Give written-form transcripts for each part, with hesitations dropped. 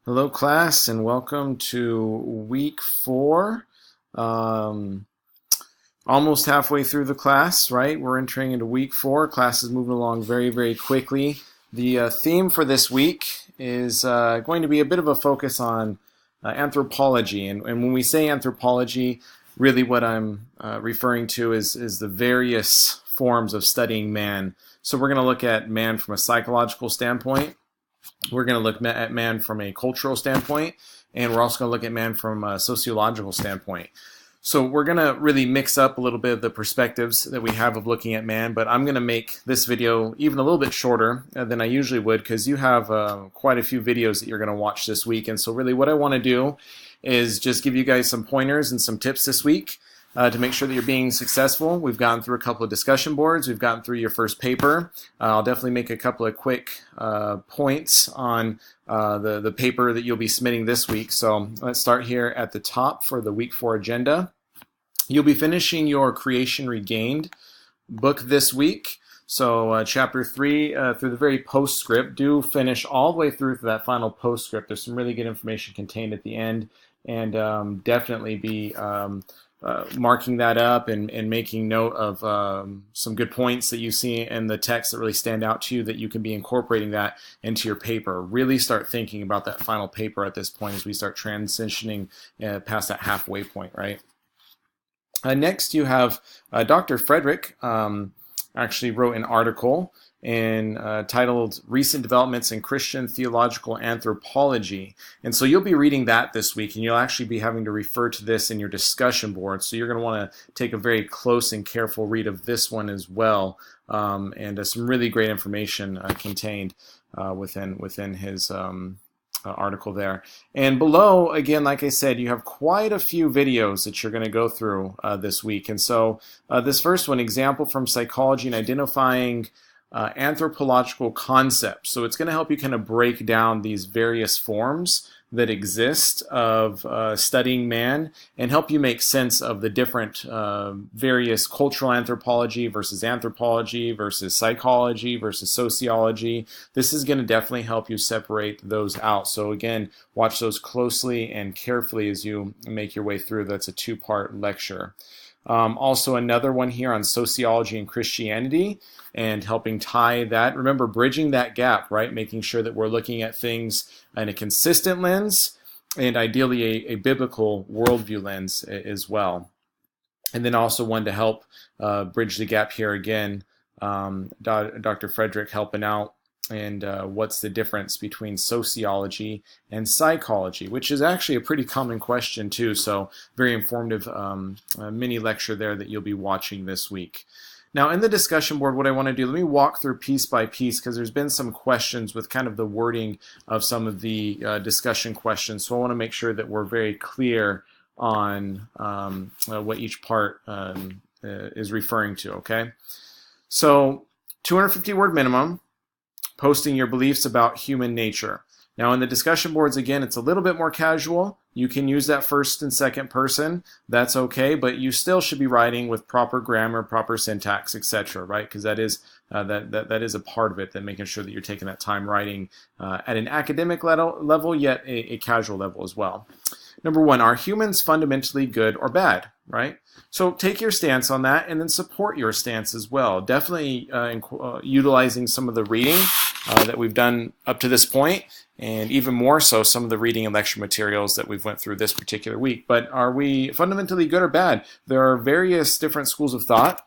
Hello, class, and welcome to week 4. Um, Almost halfway through the class, right? We're entering into week 4. Class is moving along very, very quickly. The theme for this week is going to be a bit of a focus on anthropology. And when we say anthropology, really what I'm referring to is the various forms of studying man. So we're going to look at man from a psychological standpoint. We're going to look at man from a cultural standpoint, and we're also going to look at man from a sociological standpoint. So we're going to really mix up a little bit of the perspectives that we have of looking at man, but I'm going to make this video even a little bit shorter than I usually would because you have quite a few videos that you're going to watch this week. And so really what I want to do is just give you guys some pointers and some tips this week to make sure that you're being successful. We've gotten through a couple of discussion boards. We've gotten through your first paper. I'll definitely make a couple of quick points on the paper that you'll be submitting this week. So let's start here at the top for the week 4 agenda. You'll be finishing your Creation Regained book this week. So chapter 3 through the very postscript. Do finish all the way through to that final postscript. There's some really good information contained at the end, and definitely be marking that up and making note of some good points that you see in the text that really stand out to you, that you can be incorporating that into your paper. Really start thinking about that final paper at this point as we start transitioning past that halfway point, right? Next, you have Dr. Frederick actually wrote an article titled Recent Developments in Christian Theological Anthropology. And so you'll be reading that this week, and you'll actually be having to refer to this in your discussion board. So you're going to want to take a very close and careful read of this one as well. And some really great information contained within his article there. And below, again, like I said, you have quite a few videos that you're going to go through this week. And so this first one, Example from Psychology and Identifying Anthropological Concepts. So it's going to help you kind of break down these various forms that exist of studying man and help you make sense of the different various cultural anthropology versus psychology versus sociology. This is going to definitely help you separate those out. So again, watch those closely and carefully as you make your way through. That's a 2-part lecture. Also another one here on sociology and Christianity and helping tie that. Remember, bridging that gap, right? Making sure that we're looking at things in a consistent lens and ideally a biblical worldview lens as well. And then also one to help bridge the gap here again, Dr. Frederick helping out. And what's the difference between sociology and psychology, which is actually a pretty common question too. So very informative mini lecture there that you'll be watching this week. Now in the discussion board, what I want to do, let me walk through piece by piece because there's been some questions with kind of the wording of some of the discussion questions. So I want to make sure that we're very clear on what each part is referring to, okay? So 250 word minimum. Posting your beliefs about human nature. Now in the discussion boards, again, it's a little bit more casual. You can use that first and second person. That's okay, but you still should be writing with proper grammar, proper syntax, etc., right? Because that is a part of it, that making sure that you're taking that time writing at an academic level, yet a casual level as well. Number 1, are humans fundamentally good or bad, right? So take your stance on that and then support your stance as well. Definitely utilizing some of the reading that we've done up to this point, and even more so some of the reading and lecture materials that we've went through this particular week. But are we fundamentally good or bad? There are various different schools of thought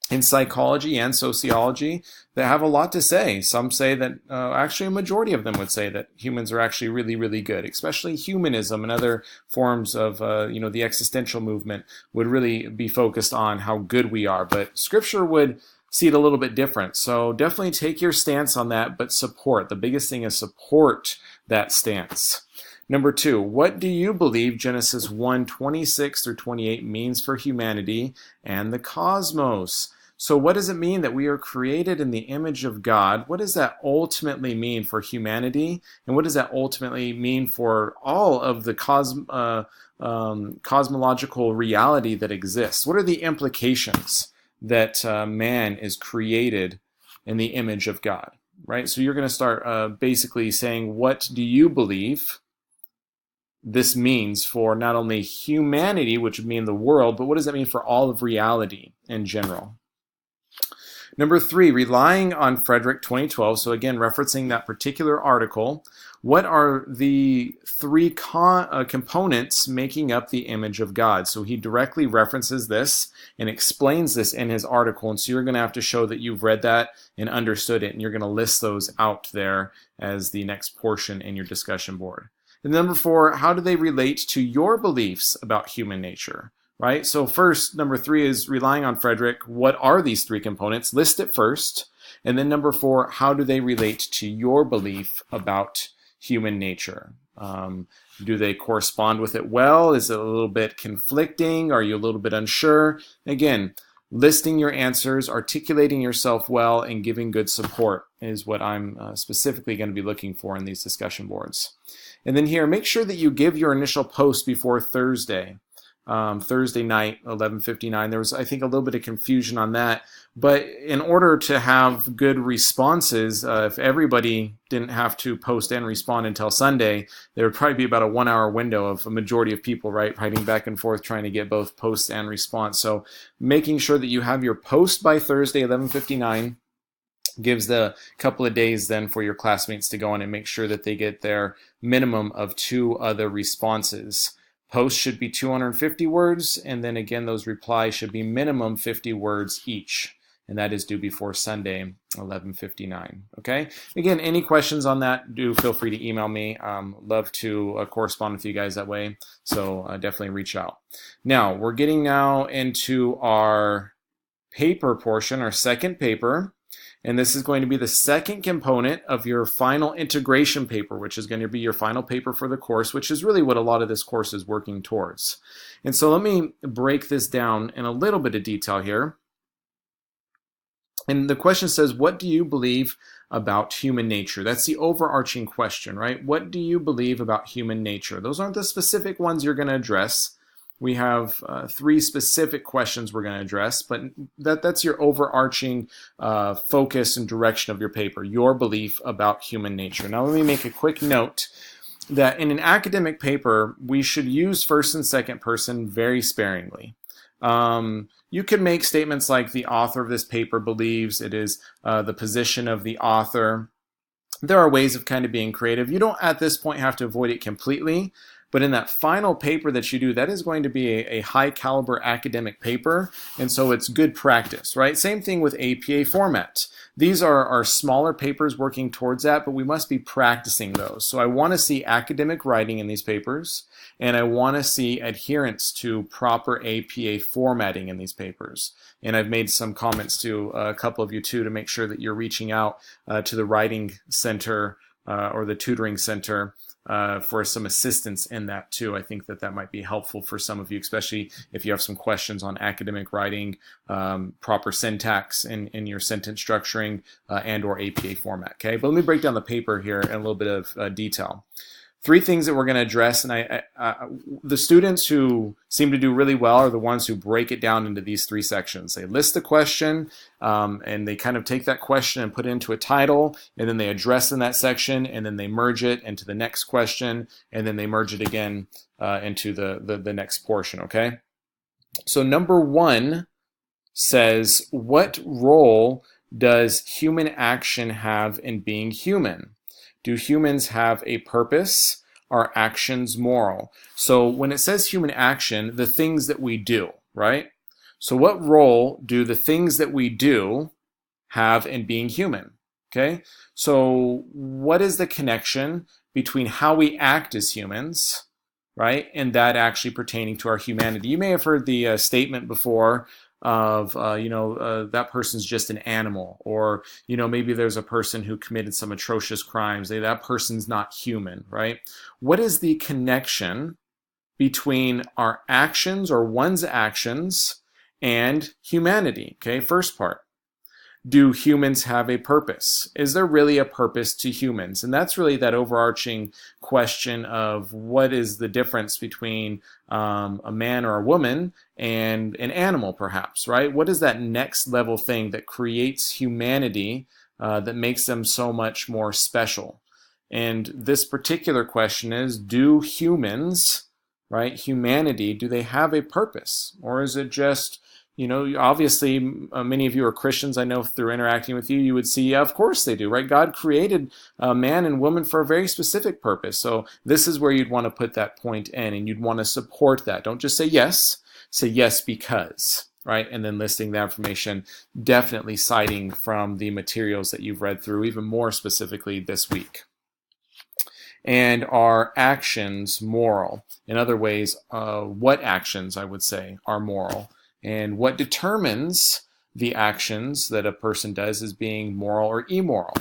in psychology and sociology that have a lot to say. Some say that, actually a majority of them would say that humans are actually really, really good, especially humanism and other forms of, the existential movement would really be focused on how good we are. But Scripture would see it a little bit different. So definitely take your stance on that, but support. The biggest thing is support that stance. Number 2, what do you believe Genesis 1:26 through 28 means for humanity and the cosmos? So what does it mean that we are created in the image of God? What does that ultimately mean for humanity? And what does that ultimately mean for all of the cosmological reality that exists? What are the implications that man is created in the image of God? right? So you're going to start basically saying, what do you believe this means for not only humanity, which would mean the world, but what does that mean for all of reality in general? Number 3, relying on Frederick 2012. So again, referencing that particular article, what are the 3 components making up the image of God? So he directly references this and explains this in his article. And so you're going to have to show that you've read that and understood it. And you're going to list those out there as the next portion in your discussion board. And number 4, how do they relate to your beliefs about human nature? Right? So first, number 3 is relying on Frederick. What are these 3 components? List it first. And then number 4, how do they relate to your belief about human nature? Do they correspond with it well? Is it a little bit conflicting? Are you a little bit unsure? Again, listing your answers, articulating yourself well, and giving good support is what I'm specifically going to be looking for in these discussion boards. And then here, make sure that you give your initial post before Thursday. Thursday night, 11:59. There was, I think, a little bit of confusion on that. But in order to have good responses, if everybody didn't have to post and respond until Sunday, there would probably be about a 1-hour window of a majority of people, right, writing back and forth trying to get both posts and response. So making sure that you have your post by Thursday, 11:59, gives the couple of days then for your classmates to go in and make sure that they get their minimum of 2 other responses. Posts should be 250 words, and then again, those replies should be minimum 50 words each, and that is due before Sunday, 11:59. Okay? Again, any questions on that, do feel free to email me. Love to correspond with you guys that way, so definitely reach out. Now, we're getting now into our paper portion, our second paper. And this is going to be the second component of your final integration paper, which is going to be your final paper for the course, which is really what a lot of this course is working towards. And so let me break this down in a little bit of detail here. And the question says, what do you believe about human nature? That's the overarching question, right? What do you believe about human nature? Those aren't the specific ones you're going to address. We have 3 specific questions we're going to address, but that's your overarching focus and direction of your paper, your belief about human nature. Now let me make a quick note that in an academic paper, we should use first and second person very sparingly. You can make statements like the author of this paper believes, it is the position of the author. There are ways of kind of being creative. You don't at this point have to avoid it completely. But in that final paper that you do, that is going to be a high caliber academic paper, and so it's good practice, right? Same thing with APA format. These are smaller papers working towards that, but we must be practicing those. So I want to see academic writing in these papers, and I want to see adherence to proper APA formatting in these papers. And I've made some comments to a couple of you too to make sure that you're reaching out to the writing center or the tutoring center for some assistance in that too. I think that might be helpful for some of you, especially if you have some questions on academic writing, proper syntax in your sentence structuring, and or APA format. Okay, but let me break down the paper here in a little bit of detail. 3 things that we're going to address, and the students who seem to do really well are the ones who break it down into these 3 sections. They list the question, and they kind of take that question and put it into a title, and then they address in that section, and then they merge it into the next question, and then they merge it again into the next portion, okay? So number 1 says, what role does human action have in being human? Do humans have a purpose? Are actions moral? So when it says human action, the things that we do, right? So what role do the things that we do have in being human? Okay, so what is the connection between how we act as humans, right, and that actually pertaining to our humanity? You may have heard the statement before of, that person's just an animal, or, maybe there's a person who committed some atrocious crimes. That person's not human, right? What is the connection between our actions or one's actions and humanity? Okay, first part. Do humans have a purpose? Is there really a purpose to humans? And that's really that overarching question of what is the difference between a man or a woman and an animal, perhaps, right? What is that next level thing that creates humanity that makes them so much more special? And this particular question is, do humans, right, humanity, do they have a purpose? Or is it just, obviously many of you are Christians. I know through interacting with you, you would see, yeah, of course they do, right? God created man and woman for a very specific purpose. So this is where you'd want to put that point in, and you'd want to support that. Don't just say yes because, right? And then listing the information, definitely citing from the materials that you've read through, even more specifically this week. And are actions moral? In other ways, what actions, I would say, are moral? And what determines the actions that a person does as being moral or immoral?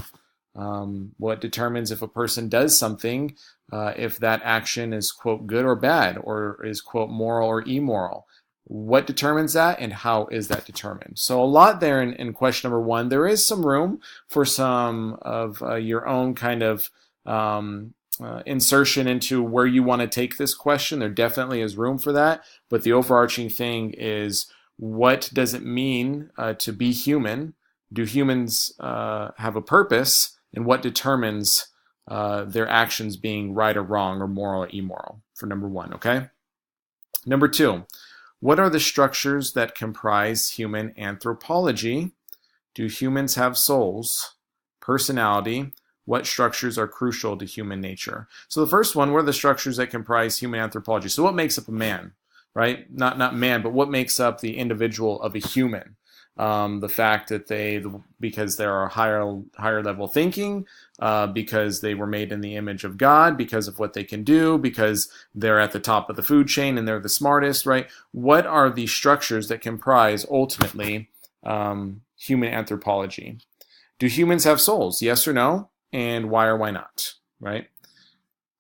What determines if a person does something, if that action is, quote, good or bad, or is, quote, moral or immoral? What determines that, and how is that determined? So a lot there in question number 1. There is some room for some of your own kind of insertion into where you want to take this question. There definitely is room for that, but the overarching thing is, what does it mean to be human? Do humans have a purpose, and what determines their actions being right or wrong, or moral or immoral, for number 1, okay? Number 2, what are the structures that comprise human anthropology? Do humans have souls, personality? What structures are crucial to human nature? So the first one, what are the structures that comprise human anthropology? So what makes up a man, right? Not man, but what makes up the individual of a human? The fact that because they are higher level thinking, because they were made in the image of God, because of what they can do, because they're at the top of the food chain and they're the smartest, right? What are the structures that comprise ultimately human anthropology? Do humans have souls? Yes or no? And why or why not, right?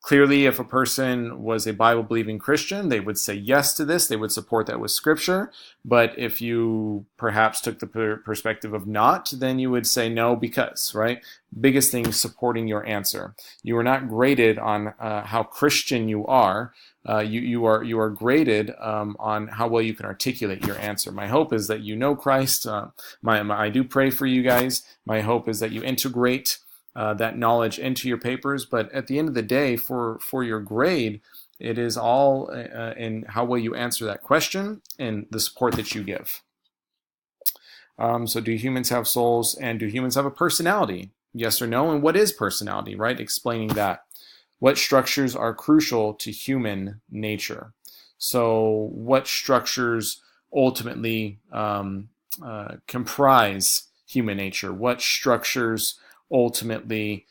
Clearly, if a person was a Bible-believing Christian, they would say yes to this. They would support that with Scripture. But if you perhaps took the perspective of not, then you would say no because, right? Biggest thing is supporting your answer. You are not graded on how Christian you are. You are graded on how well you can articulate your answer. My hope is that you know Christ. I do pray for you guys. My hope is that you integrate that knowledge into your papers, but at the end of the day, for your grade, it is all in how well you answer that question and the support that you give. So do humans have souls, and do humans have a personality? Yes or no? And what is personality, right? Explaining that. What structures are crucial to human nature? So what structures ultimately comprise human nature? What structures ultimately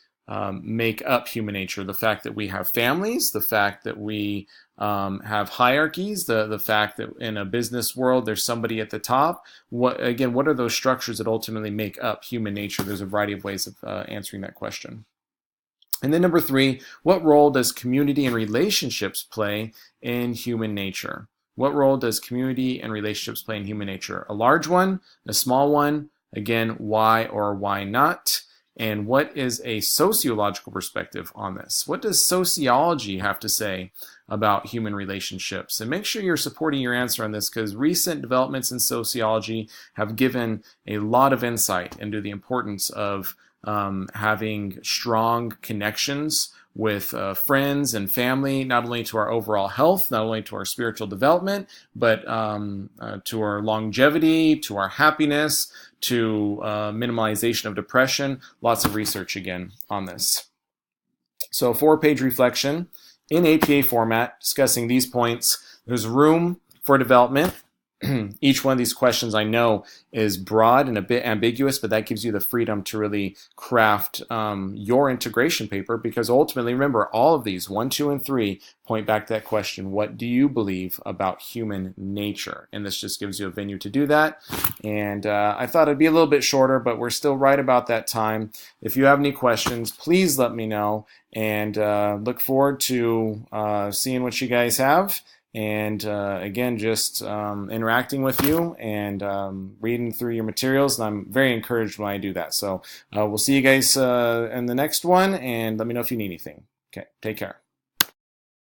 make up human nature? The fact that we have families, the fact that we have hierarchies, the fact that in a business world there's somebody at the top. What are those structures that ultimately make up human nature? There's a variety of ways of answering that question. And then number 3, what role does community and relationships play in human nature? What role does community and relationships play in human nature? A large one, a small one? Again, why or why not? And what is a sociological perspective on this? What does sociology have to say about human relationships? And make sure you're supporting your answer on this, because recent developments in sociology have given a lot of insight into the importance of having strong connections with friends and family, not only to our overall health, not only to our spiritual development, but to our longevity, to our happiness, to minimalization of depression. Lots of research again on this. So 4-page reflection in APA format, discussing these points. There's room for development. Each one of these questions, I know, is broad and a bit ambiguous, but that gives you the freedom to really craft your integration paper, because ultimately, remember, all of these, 1, 2, and 3, point back to that question: what do you believe about human nature? And this just gives you a venue to do that. And I thought it'd be a little bit shorter, but we're still right about that time. If you have any questions, please let me know, and look forward to seeing what you guys have. And again, just interacting with you and reading through your materials. And I'm very encouraged when I do that. So we'll see you guys in the next one, and let me know if you need anything. Okay, take care.